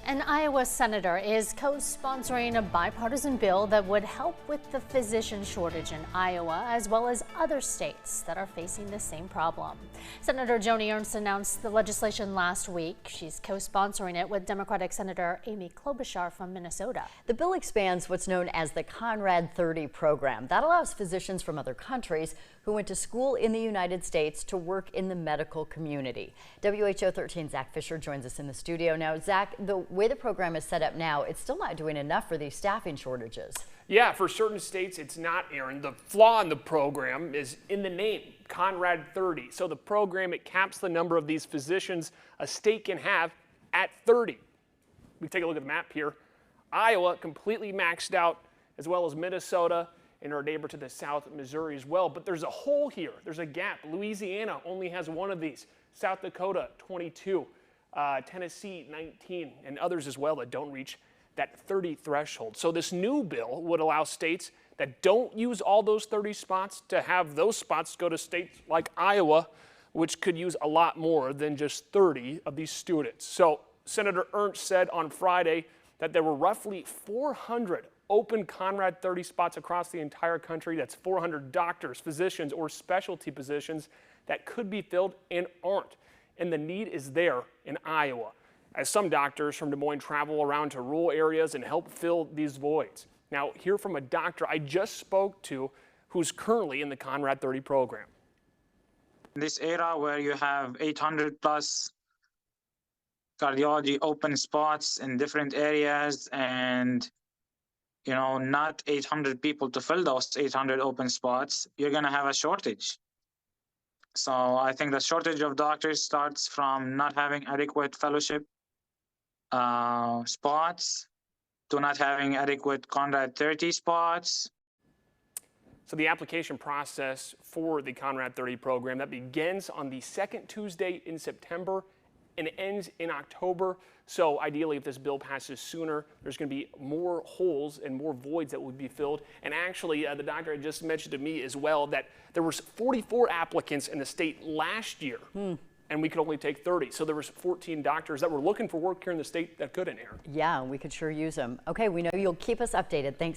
An Iowa senator is co-sponsoring a bipartisan bill that would help with the physician shortage in Iowa, as well as other states that are facing the same problem. Senator Joni Ernst announced the legislation last week. She's co-sponsoring it with Democratic Senator Amy Klobuchar from Minnesota. The bill expands what's known as the Conrad 30 program. That allows physicians from other countries who went to school in the United States to work in the medical community. WHO 13's Zach Fisher joins us in the studio now. Zach, the way the program is set up now, it's still not doing enough for these staffing shortages. Yeah, for certain states, it's not, Aaron. The flaw in the program is in the name, Conrad 30. So the program, it caps the number of these physicians a state can have at 30. We take a look at the map here. Iowa completely maxed out, as well as Minnesota and our neighbor to the south, Missouri as well. But there's a hole here. There's a gap. Louisiana only has one of these. South Dakota, 22. Tennessee, 19, and others as well that don't reach that 30 threshold. So this new bill would allow states that don't use all those 30 spots to have those spots go to states like Iowa, which could use a lot more than just 30 of these students. So Senator Ernst said on Friday that there were roughly 400 open Conrad 30 spots across the entire country. That's 400 doctors, physicians, or specialty positions that could be filled and aren't. And the need is there in Iowa, as some doctors from Des Moines travel around to rural areas and help fill these voids. Now, hear from a doctor I just spoke to who's currently in the Conrad 30 program. In this era where you have 800 plus cardiology open spots in different areas and not 800 people to fill those 800 open spots, you're going to have a shortage. So I think the shortage of doctors starts from not having adequate fellowship spots to not having adequate Conrad 30 spots. So the application process for the Conrad 30 program, that begins on the second Tuesday in September and ends in October. So ideally, if this bill passes sooner, there's going to be more holes and more voids that would be filled. And actually, the doctor had just mentioned to me as well that there was 44 applicants in the state last year, and we could only take 30. So there was 14 doctors that were looking for work here in the state that couldn't, Aaron. Yeah, we could sure use them. Okay, we know you'll keep us updated. Thanks.